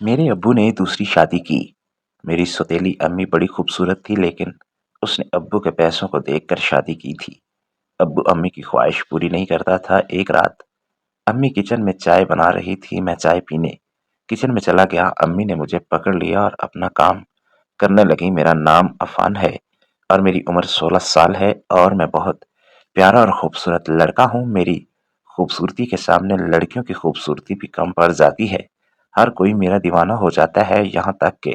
میرے ابو نے دوسری شادی کی۔ میری سوتیلی امی بڑی خوبصورت تھی لیکن اس نے ابو کے پیسوں کو دیکھ کر شادی کی تھی۔ ابو امی کی خواہش پوری نہیں کرتا تھا۔ ایک رات امی کچن میں چائے بنا رہی تھی، میں چائے پینے کچن میں چلا گیا۔ امی نے مجھے پکڑ لیا اور اپنا کام کرنے لگی۔ میرا نام عفان ہے اور میری عمر 16 سال ہے اور میں بہت پیارا اور خوبصورت لڑکا ہوں۔ میری خوبصورتی کے سامنے لڑکیوں کی خوبصورتی بھی کم پڑ جاتی ہے۔ ہر کوئی میرا دیوانہ ہو جاتا ہے، یہاں تک کہ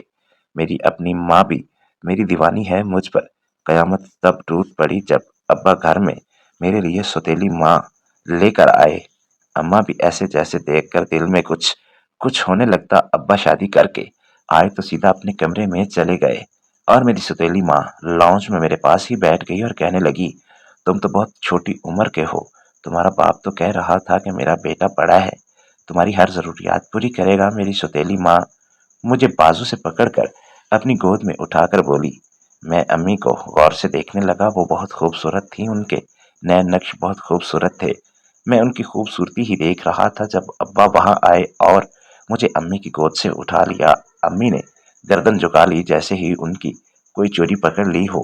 میری اپنی ماں بھی میری دیوانی ہے مجھ پر۔ قیامت تب ٹوٹ پڑی جب ابا گھر میں میرے لیے سوتیلی ماں لے کر آئے۔ اماں بھی ایسے جیسے دیکھ کر دل میں کچھ ہونے لگتا۔ ابا شادی کر کے آئے تو سیدھا اپنے کمرے میں چلے گئے اور میری سوتیلی ماں لاؤنج میں میرے پاس ہی بیٹھ گئی اور کہنے لگی، تم تو بہت چھوٹی عمر کے ہو، تمہارا باپ تو کہہ رہا تھا کہ میرا بیٹا بڑا ہے، تمہاری ہر ضروریات پوری کرے گا۔ میری سوتیلی ماں مجھے بازو سے پکڑ کر اپنی گود میں اٹھا کر بولی۔ میں امی کو غور سے دیکھنے لگا، وہ بہت خوبصورت تھی، ان کے نئے نقش بہت خوبصورت تھے۔ میں ان کی خوبصورتی ہی دیکھ رہا تھا جب ابا وہاں آئے اور مجھے امی کی گود سے اٹھا لیا۔ امی نے گردن جھکا لی جیسے ہی ان کی کوئی چوری پکڑ لی ہو۔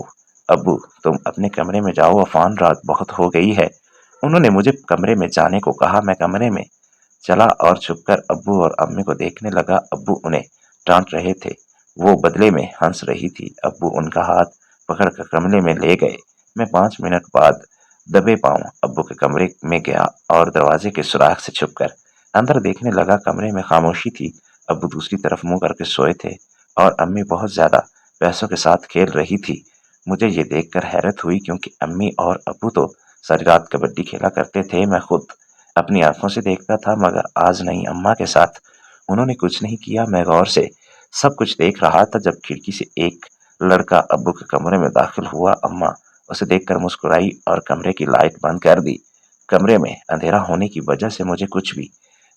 ابو تم اپنے کمرے میں جاؤ، عفان رات بہت ہو گئی ہے۔ انہوں نے مجھے کمرے میں جانے کو کہا۔ میں کمرے میں چلا اور چھپ کر ابو اور امی کو دیکھنے لگا۔ ابو انہیں ڈانٹ رہے تھے، وہ بدلے میں ہنس رہی تھی۔ ابو ان کا ہاتھ پکڑ کر کمرے میں لے گئے۔ میں 5 منٹ بعد دبے پاؤں ابو کے کمرے میں گیا اور دروازے کے سوراخ سے چھپ کر اندر دیکھنے لگا۔ کمرے میں خاموشی تھی۔ ابو دوسری طرف منہ کر کے سوئے تھے اور امی بہت زیادہ پیسوں کے ساتھ کھیل رہی تھی۔ مجھے یہ دیکھ کر حیرت ہوئی کیونکہ امی اور ابو تو ساری رات کبڈی کھیلا کرتے تھے۔ میں خود اپنی آنکھوں سے دیکھتا تھا مگر آج نہیں۔ اماں کے ساتھ انہوں نے کچھ نہیں کیا۔ میں غور سے سب کچھ دیکھ رہا تھا جب کھڑکی سے ایک لڑکا ابو کے کمرے میں داخل ہوا۔ اماں اسے دیکھ کر مسکرائی اور کمرے کی لائٹ بند کر دی۔ کمرے میں اندھیرا ہونے کی وجہ سے مجھے کچھ بھی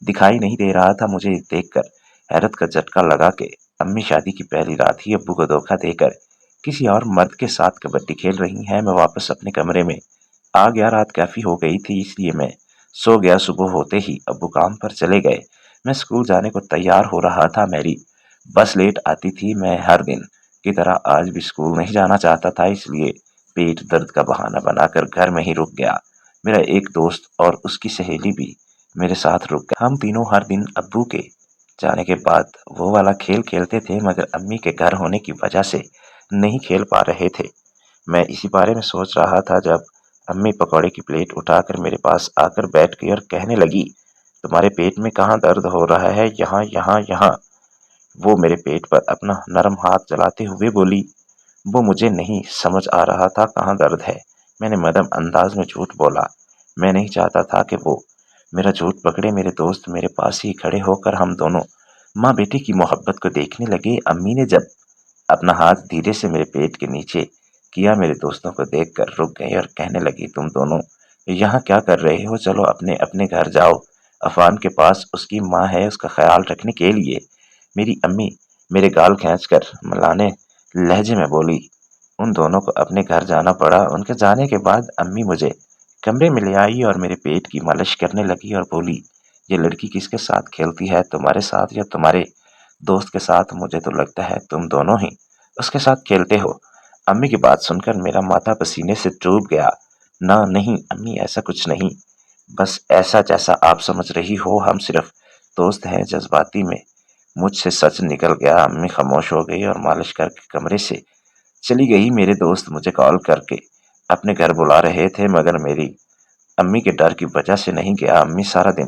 دکھائی نہیں دے رہا تھا۔ مجھے دیکھ کر حیرت کا جھٹکا لگا کہ امی شادی کی پہلی رات ہی ابو کو دھوکہ دے کر کسی اور مرد کے ساتھ کبڈی کھیل رہی ہیں۔ میں واپس اپنے کمرے میں آ گیا۔ رات کافی ہو گئی تھی اس لیے میں سو گیا۔ صبح ہوتے ہی ابو کام پر چلے گئے۔ میں اسکول جانے کو تیار ہو رہا تھا۔ میری بس لیٹ آتی تھی۔ میں ہر دن کی طرح آج بھی اسکول نہیں جانا چاہتا تھا، اس لیے پیٹ درد کا بہانہ بنا کر گھر میں ہی رک گیا۔ میرا ایک دوست اور اس کی سہیلی بھی میرے ساتھ رک گئے۔ ہم تینوں ہر دن ابو کے جانے کے بعد وہ والا کھیل کھیلتے تھے مگر امی کے گھر ہونے کی وجہ سے نہیں کھیل پا رہے تھے۔ میں اسی بارے میں سوچ رہا تھا جب امی پکوڑے کی پلیٹ اٹھا کر میرے پاس آ کر بیٹھ گئی اور کہنے لگی، تمہارے پیٹ میں کہاں درد ہو رہا ہے؟ یہاں یہاں یہاں۔ وہ میرے پیٹ پر اپنا نرم ہاتھ چلاتے ہوئے بولی۔ وہ مجھے نہیں سمجھ آ رہا تھا کہاں درد ہے۔ میں نے مدھم انداز میں جھوٹ بولا۔ میں نہیں چاہتا تھا کہ وہ میرا جھوٹ پکڑے۔ میرے دوست میرے پاس ہی کھڑے ہو کر ہم دونوں ماں بیٹی کی محبت کو دیکھنے لگے۔ امی نے جب اپنا ہاتھ دھیرے سے میرے پیٹ کے نیچے کیا، میرے دوستوں کو دیکھ کر رک گئے اور کہنے لگی، تم دونوں یہاں کیا کر رہے ہو؟ چلو اپنے اپنے گھر جاؤ، عفان کے پاس اس کی ماں ہے اس کا خیال رکھنے کے لیے۔ میری امی میرے گال کھینچ کر ملانے لہجے میں بولی۔ ان دونوں کو اپنے گھر جانا پڑا۔ ان کے جانے کے بعد امی مجھے کمرے میں لے آئی اور میرے پیٹ کی مالش کرنے لگی اور بولی، یہ لڑکی کس کے ساتھ کھیلتی ہے، تمہارے ساتھ یا تمہارے دوست کے ساتھ؟ مجھے تو لگتا ہے تم دونوں ہی اس کے ساتھ کھیلتے ہو۔ امی کی بات سن کر میرا ماتھا پسینے سے ڈوب گیا۔ نہ نہیں امی، ایسا کچھ نہیں، بس ایسا جیسا آپ سمجھ رہی ہو، ہم صرف دوست ہیں۔ جذباتی میں مجھ سے سچ نکل گیا۔ امی خاموش ہو گئی اور مالش کر کے کمرے سے چلی گئی۔ میرے دوست مجھے کال کر کے اپنے گھر بلا رہے تھے مگر میری امی کے ڈر کی وجہ سے نہیں گیا۔ امی سارا دن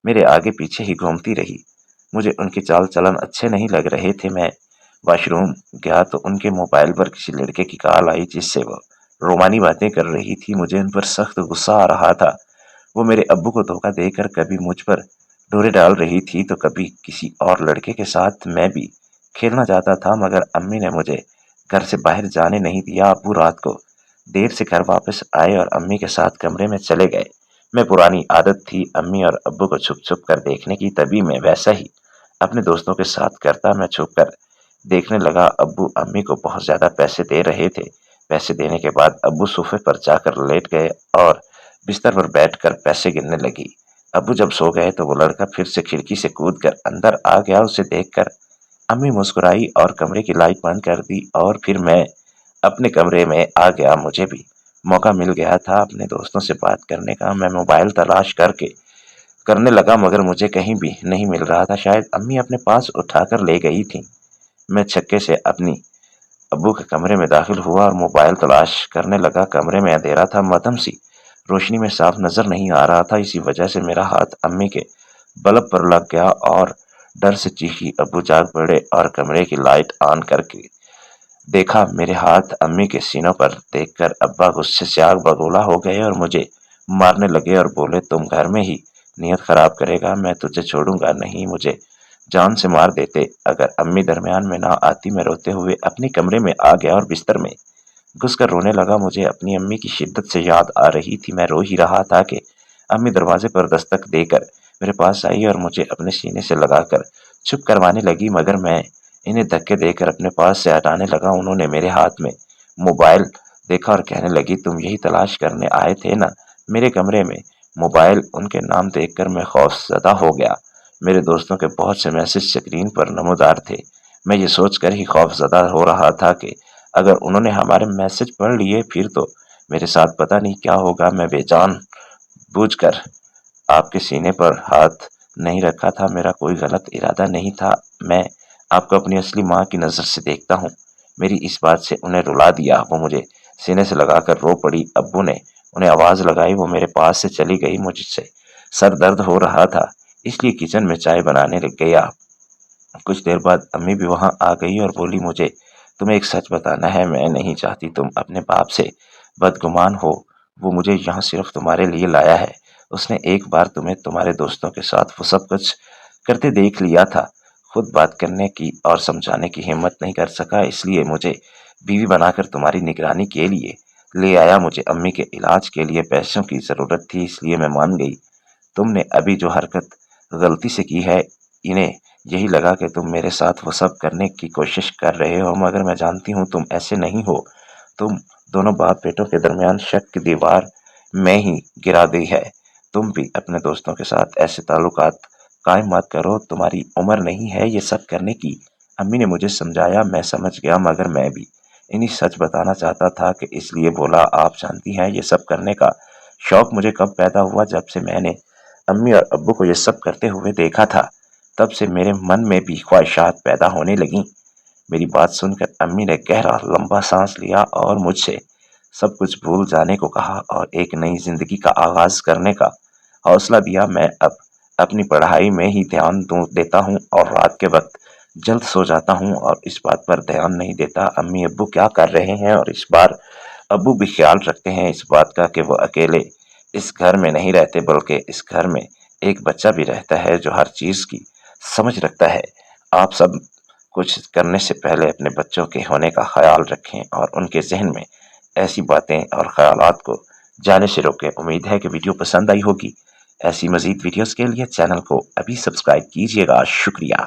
میرے آگے پیچھے ہی گھومتی رہی۔ مجھے ان کے چال چلن اچھے نہیں لگ رہے تھے۔ میں واش روم گیا تو ان کے موبائل پر کسی لڑکے کی کال آئی جس سے وہ رومانی باتیں کر رہی تھی۔ مجھے ان پر سخت غصہ آ رہا تھا۔ وہ میرے ابو کو دھوکہ دے کر کبھی مجھ پر ڈورے ڈال رہی تھی تو کبھی کسی اور لڑکے کے ساتھ۔ میں بھی کھیلنا چاہتا تھا مگر امی نے مجھے گھر سے باہر جانے نہیں دیا۔ ابو رات کو دیر سے گھر واپس آئے اور امی کے ساتھ کمرے میں چلے گئے۔ میں پرانی عادت تھی امی اور ابو کو چھپ چھپ کر دیکھنے کی، تبھی میں ویسا ہی اپنے دوستوں کے ساتھ کرتا۔ میں چھپ کر دیکھنے لگا۔ ابو امی کو بہت زیادہ پیسے دے رہے تھے۔ پیسے دینے کے بعد ابو صوفے پر جا کر لیٹ گئے اور بستر پر بیٹھ کر پیسے گننے لگی۔ ابو جب سو گئے تو وہ لڑکا پھر سے کھڑکی سے کود کر اندر آ گیا۔ اسے دیکھ کر امی مسکرائی اور کمرے کی لائٹ بند کر دی اور پھر میں اپنے کمرے میں آ گیا۔ مجھے بھی موقع مل گیا تھا اپنے دوستوں سے بات کرنے کا۔ میں موبائل تلاش کرنے لگا مگر مجھے کہیں بھی نہیں مل رہا تھا۔ شاید امی اپنے پاس اٹھا کر لے گئی تھیں۔ میں چھکے سے اپنی ابو کے کمرے میں داخل ہوا اور موبائل تلاش کرنے لگا۔ کمرے میں اندھیرا تھا، مدھم سی روشنی میں صاف نظر نہیں آ رہا تھا۔ اسی وجہ سے میرا ہاتھ امی کے بلب پر لگ گیا اور ڈر سے چیخی۔ ابو جاگ پڑے اور کمرے کی لائٹ آن کر کے دیکھا۔ میرے ہاتھ امی کے سینوں پر دیکھ کر ابا غصے سے آگ بگولا ہو گئے اور مجھے مارنے لگے اور بولے، تم گھر میں ہی نیت خراب کرے گا، میں تجھے چھوڑوں گا نہیں، مجھے جان سے مار دیتے اگر امی درمیان میں نہ آتی۔ میں روتے ہوئے اپنے کمرے میں آ گیا اور بستر میں گھس کر رونے لگا۔ مجھے اپنی امی کی شدت سے یاد آ رہی تھی۔ میں رو ہی رہا تھا کہ امی دروازے پر دستک دے کر میرے پاس آئی اور مجھے اپنے سینے سے لگا کر چپ کروانے لگی، مگر میں انہیں دھکے دے کر اپنے پاس سے ہٹانے لگا۔ انہوں نے میرے ہاتھ میں موبائل دیکھا اور کہنے لگی، تم یہی تلاش کرنے آئے تھے نا میرے کمرے میں؟ موبائل ان کے نام دیکھ کر میں خوف زدہ ہو گیا۔ میرے دوستوں کے بہت سے میسج سکرین پر نمودار تھے۔ میں یہ سوچ کر ہی خوف زدہ ہو رہا تھا کہ اگر انہوں نے ہمارے میسج پڑھ لیے پھر تو میرے ساتھ پتہ نہیں کیا ہوگا۔ میں بے جان بوجھ کر آپ کے سینے پر ہاتھ نہیں رکھا تھا، میرا کوئی غلط ارادہ نہیں تھا۔ میں آپ کو اپنی اصلی ماں کی نظر سے دیکھتا ہوں۔ میری اس بات سے انہیں رلا دیا۔ وہ مجھے سینے سے لگا کر رو پڑی۔ ابو نے انہیں آواز لگائی، وہ میرے پاس سے چلی گئی۔ مجھ سے سر درد ہو رہا تھا اس لیے کچن میں چائے بنانے لگ گیا۔ کچھ دیر بعد امی بھی وہاں آ گئی اور بولی، مجھے تمہیں ایک سچ بتانا ہے، میں نہیں چاہتی تم اپنے باپ سے بدگمان ہو، وہ مجھے یہاں صرف تمہارے لیے لایا ہے۔ اس نے ایک بار تمہیں تمہارے دوستوں کے ساتھ وہ سب کچھ کرتے دیکھ لیا تھا، خود بات کرنے کی اور سمجھانے کی ہمت نہیں کر سکا، اس لیے مجھے بیوی بنا کر تمہاری نگرانی کے لیے لے آیا۔ مجھے امی کے علاج کے لیے پیسوں کی ضرورت تھی اس لیے میں مان گئی۔ تم نے ابھی جو حرکت غلطی سے کی ہے، انہیں یہی لگا کہ تم میرے ساتھ وہ سب کرنے کی کوشش کر رہے ہو، مگر میں جانتی ہوں تم ایسے نہیں ہو۔ تم دونوں باپ بیٹوں کے درمیان شک کی دیوار میں ہی گرا دی ہے۔ تم بھی اپنے دوستوں کے ساتھ ایسے تعلقات قائم مت کرو، تمہاری عمر نہیں ہے یہ سب کرنے کی۔ امی نے مجھے سمجھایا، میں سمجھ گیا، مگر میں بھی انہیں سچ بتانا چاہتا تھا کہ اس لیے بولا۔ آپ جانتی ہیں یہ سب کرنے کا شوق مجھے کب پیدا ہوا؟ جب سے میں نے امی اور ابو کو یہ سب کرتے ہوئے دیکھا تھا، تب سے میرے من میں بھی خواہشات پیدا ہونے لگیں۔ میری بات سن کر امی نے گہرا لمبا سانس لیا اور مجھ سے سب کچھ بھول جانے کو کہا اور ایک نئی زندگی کا آغاز کرنے کا حوصلہ دیا۔ میں اب اپنی پڑھائی میں ہی دھیان دیتا ہوں اور رات کے وقت جلد سو جاتا ہوں اور اس بات پر دھیان نہیں دیتا امی ابو کیا کر رہے ہیں، اور اس بار ابو بھی خیال رکھتے ہیں اس بات کا کہ وہ اکیلے اس گھر میں نہیں رہتے، بلکہ اس گھر میں ایک بچہ بھی رہتا ہے جو ہر چیز کی سمجھ رکھتا ہے۔ آپ سب کچھ کرنے سے پہلے اپنے بچوں کے ہونے کا خیال رکھیں اور ان کے ذہن میں ایسی باتیں اور خیالات کو جانے سے روکیں۔ امید ہے کہ ویڈیو پسند آئی ہوگی۔ ایسی مزید ویڈیوز کے لیے چینل کو ابھی سبسکرائب کیجیے گا۔ شکریہ۔